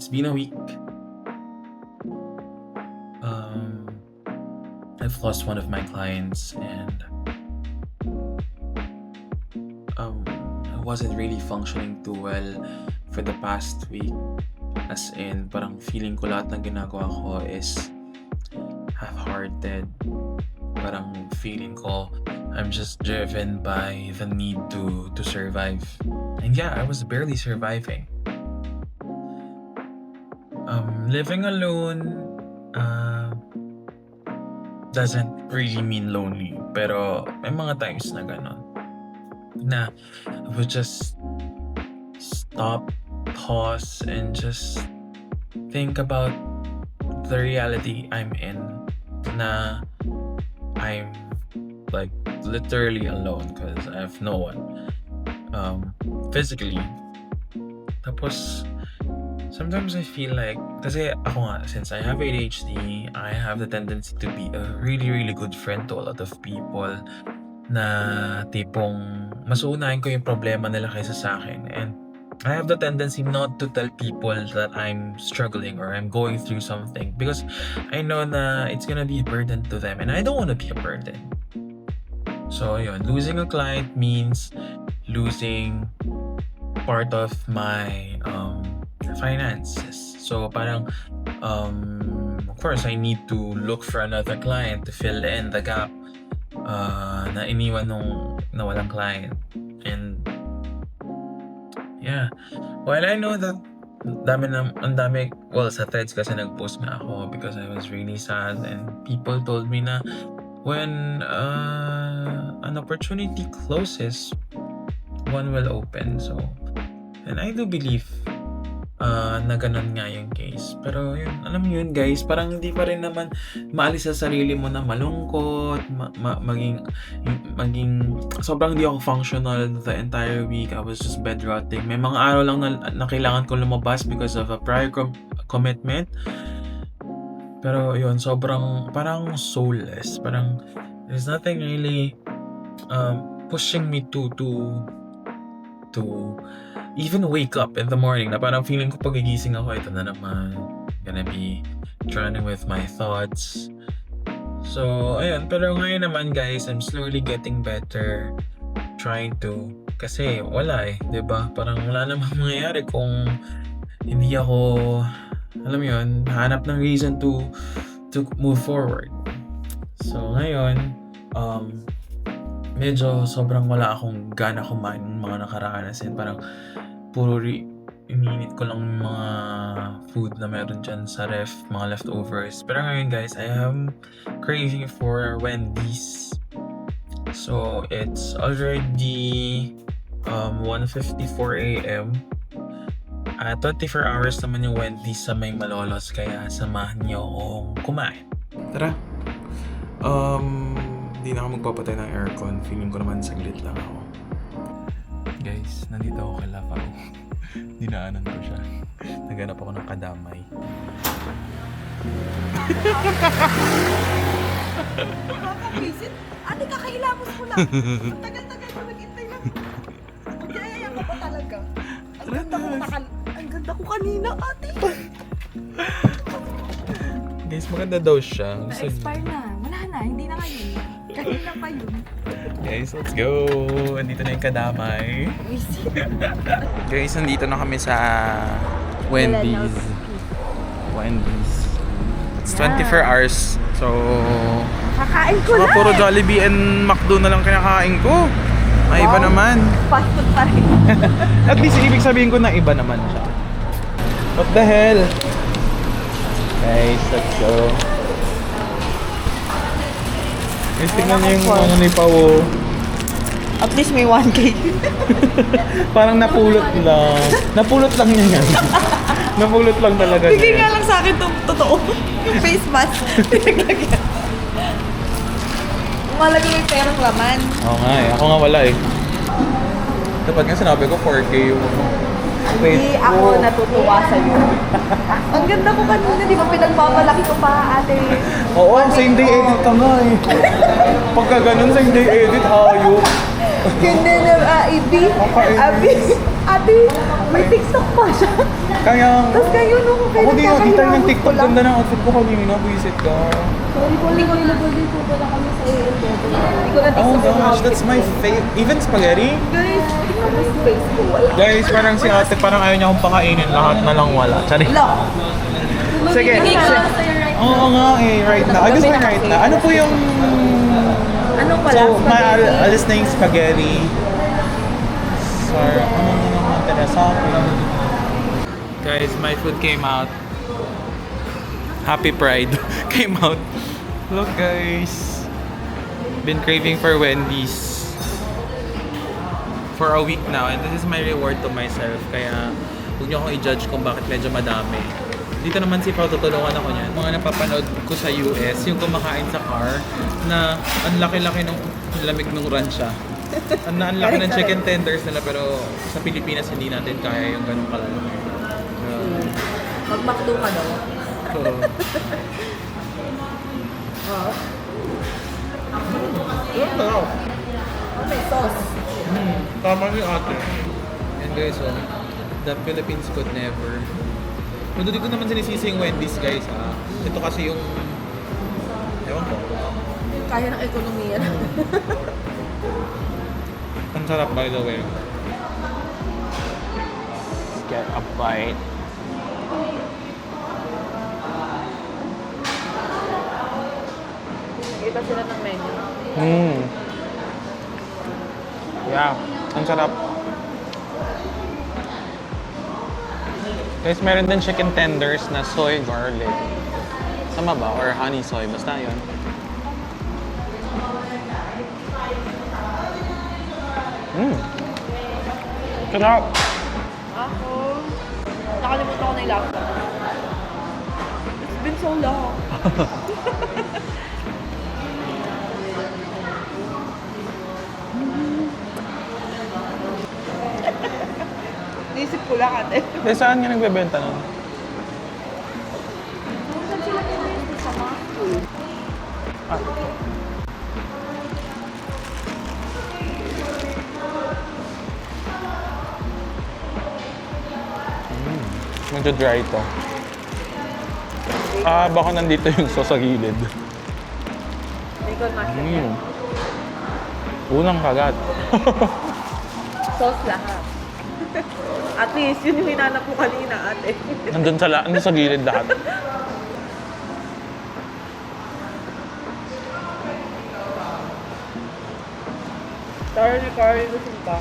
It's been a week. I've lost one of my clients and I wasn't really functioning too well for the past week. As in, parang feeling ko lahat ng ginagawa ko is half-hearted. Parang feeling ko I'm just driven by the need to survive. And yeah, I was barely surviving. Living alone doesn't really mean lonely. Pero may mga times na gano'n. Na I would just stop, pause, and just think about the reality I'm in. Na I'm like literally alone because I have no one physically. Tapos sometimes I feel like, kasi ako nga, since I have ADHD, I have the tendency to be a really, really good friend to a lot of people na tipong mas uunahin ko yung problema nila kaysa sa akin. And I have the tendency not to tell people that I'm struggling or I'm going through something because I know na it's gonna be a burden to them and I don't want to be a burden. So yun, losing a client means losing part of my finances. So parang of course I need to look for another client to fill in the gap na iniwan nung nawalang client. And yeah, while I know that ang dami, well, sa threads kasi nag-post na ako because I was really sad and people told me na when an opportunity closes, one will open. So, and I do believe na ganun nga yung case. Pero yun, alam mo yun guys, parang hindi pa rin naman maalis sa sarili mo na malungkot, maging sobrang di ako functional the entire week. I was just bed rotting. May mga araw lang na kailangan ko lumabas because of a prior commitment. Pero yun, sobrang parang soulless. Parang there's nothing really pushing me to even wake up in the morning na parang feeling ko pagigising ako, ito na naman, gonna be drowning with my thoughts. So, ayun. Pero ngayon naman guys, I'm slowly getting better. Trying to, kasi wala diba? Parang wala namang mangyayari kung hindi ako, alam mo yun, hanap ng reason to move forward. So, ngayon, medyo sobrang wala akong gana kumain ng mga nakaraan. As in, parang puro ininit ko lang mga food na meron dyan sa ref, mga leftovers. Pero ngayon guys, I am craving for Wendy's. So, it's already 1:54 a.m. 24 hours naman yung Wendy's sa may Malolos, kaya samahan niyo akong kumain. Tara! Hindi na ako magpapatay ng aircon. Feeling ko naman saglit lang ako. Guys, nandito ako kay Lafao. Dinaanan ko siya. Naghanap ako ng kadamay. Nakakabisit? Ate, kakahilamos ko lang. Ang tagal-tagal ko nag-intay lang. Magyayaya ka pa talaga. Ang ganda ko kanina, ate. Guys, maganda daw siya. Na-expire na. Wala na, hindi na ngayon. Kanina pa yun. Guys, let's go! Andito na yung kadamay. Visit. Guys, nandito na kami sa Wendy's. It's 24 hours. So, Kakain ko mga na puro Jollibee and McDo na lang kinakain ko. May iba naman. Fast food pa rin. At least, ibig sabihin ko na iba naman siya. What the hell? Guys, let's go. Guys, tingnan niyo yung mga ni Pao. At least may 1K. Parang napulot lang. Napulot lang niya yan. Napulot lang talaga Bigay niya. nga lang sa akin itong totoo. Yung face mask. Pinaglagyan. Malagay yung perang laman. Oo nga Ako nga wala Dapat nga sinabi ko 4K yung Hindi ako natutuwa sa'yo. Ang ganda ko kanina, di ba pinagmamalaki ko pa, ate? Oo, same day edit ka nga Pagka ganun, same day edit, hayop. Hindi na, Abi, ate, May TikTok pa siya. Kaya, Tapos kayo nung ako din nakita ng TikTok. ko lang. Ganda ng outfit ko kanina. Visit ka. Sorry po, available din po pala kami sa ALW. Hindi ko na Oh TikTok yung gosh, outfit that's my ko. favorite. Even spaghetti? Guys, tingnan mo yung face ko. Wala. Guys, parang si ate, parang ayaw niya akong pakainin. Lahat na lang wala. Sorry. Wala. Sige. Oo nga eh, right now. I guess my right now. Ano po yung... Ano pala? So, alis na yung spaghetti. Sorry, ano na naman tira sa akin? Guys, my food came out. Happy Pride came out. Look guys. Been craving for Wendy's for a week now and this is my reward to myself. Kaya huwag niyo akong i-judge kung bakit medyo madami. Dito naman si Pao, tutulungan ako niyan. Mga napapanood ko sa US, yung kumakain sa car na ang laki-laki ng lamig ng rancha. Ang laki ng chicken tenders nila pero sa Pilipinas hindi natin kaya yung ganun kalalaki. Mag-McDo ka daw. Oh. Oh, may sauce. Tama ni ate. And guys, the Philippines could never. Hindi ko naman sinisisi yung Wendy's guys ha. Ito kasi yung... Ewan ko. Kaya ng ekonomiya. Ang sarap by the way. Get a bite. Iba sila ng menu. Yeah, ang sarap. Guys, meron din chicken tenders na soy garlic. Sama ba? Or honey soy. Basta yun. Sarap. Ako, nakalimutan ko na yung laptop. It's been so long. Naisip ko lang ate. Saan nga nagbebenta nun? Saan sila pinili sa mga? Medyo dry ito. Baka nandito yung sauce sa gilid. Bacon mushroom. Unang kagat. Sauce lahat. At least, yun yung hinanap ko kanina ate. Nandun sa gilid lahat. Sorry, gusto pa.